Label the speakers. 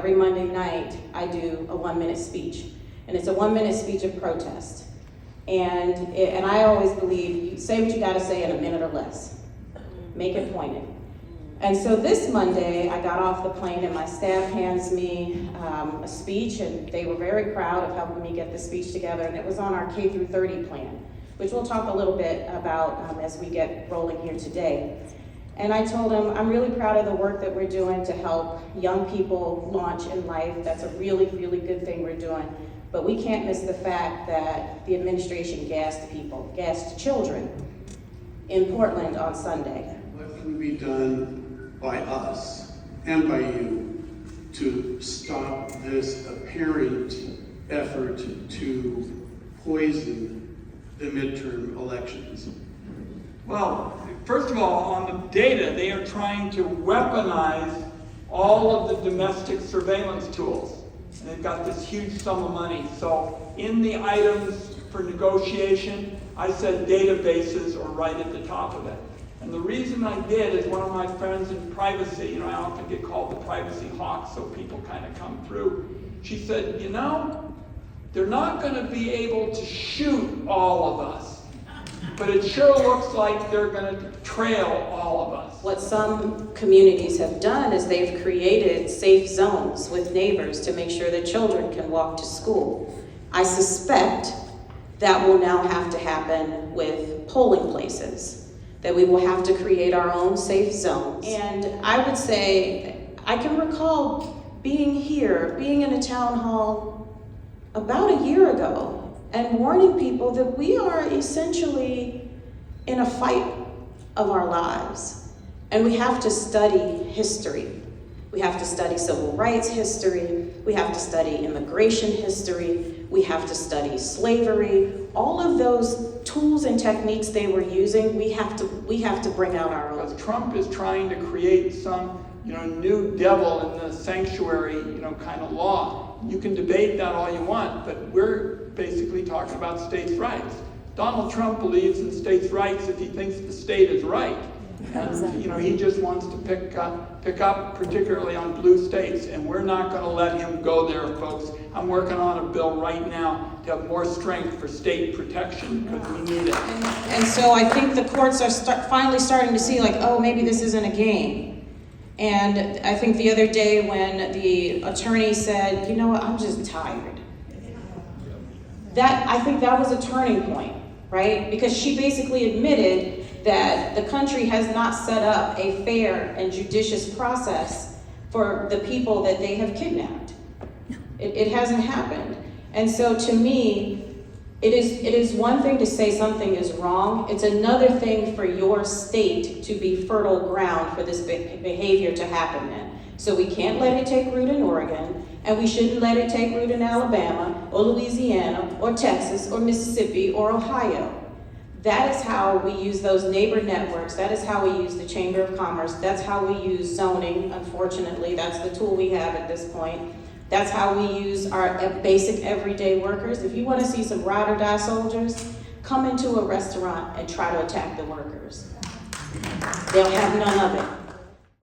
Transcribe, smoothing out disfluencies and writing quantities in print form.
Speaker 1: every Monday night, I do a 1-minute speech. And it's a 1-minute speech of protest. And I always believe, you say what you gotta say in a minute or less. Make it pointed. And so this Monday, I got off the plane and my staff hands me a speech, and they were very proud of helping me get the speech together, and it was on our K through 30 plan, which we'll talk a little bit about as we get rolling here today. And I told them, I'm really proud of the work that we're doing to help young people launch in life. That's a really, really good thing we're doing. But we can't miss the fact that the administration gassed children in Portland on Sunday.
Speaker 2: What can be done by us and by you to stop this apparent effort to poison the midterm elections?
Speaker 3: Well, first of all, on the data, they are trying to weaponize all of the domestic surveillance tools. And they've got this huge sum of money. So in the items for negotiation, I said databases are right at the top of it. And the reason I did is one of my friends in privacy, I often get called the privacy hawk, so people kind of come through. She said, they're not going to be able to shoot all of us, but it sure looks like they're going to trail all of us.
Speaker 1: What some communities have done is they've created safe zones with neighbors to make sure that children can walk to school. I suspect that will now have to happen with polling places, that we will have to create our own safe zones. And I would say, I can recall being in a town hall about a year ago and warning people that we are essentially in a fight of our lives. And we have to study history. We have to study civil rights history. We have to study immigration history. We have to study slavery. All of those tools and techniques they were using, we have to bring out our own.
Speaker 3: Because Trump is trying to create some new devil in the sanctuary kind of law. You can debate that all you want, but we're basically talking about states' rights. Donald Trump believes in states' rights if he thinks the state is right. And he just wants to pick up particularly on blue states, and we're not going to let him go there, folks. I'm working on a bill right now to have more strength for state protection because we need it.
Speaker 1: And so I think the courts are finally starting to see maybe this isn't a game. And I think the other day when the attorney said, you know what, I'm just tired. I think that was a turning point, right? Because she basically admitted that the country has not set up a fair and judicious process for the people that they have kidnapped. It hasn't happened. And so to me, it is one thing to say something is wrong. It's another thing for your state to be fertile ground for this behavior to happen in. So we can't let it take root in Oregon, and we shouldn't let it take root in Alabama or Louisiana or Texas or Mississippi or Ohio. That is how we use those neighbor networks. That is how we use the Chamber of Commerce. That's how we use zoning, unfortunately. That's the tool we have at this point. That's how we use our basic everyday workers. If you want to see some ride or die soldiers, come into a restaurant and try to attack the workers. They'll have none of it.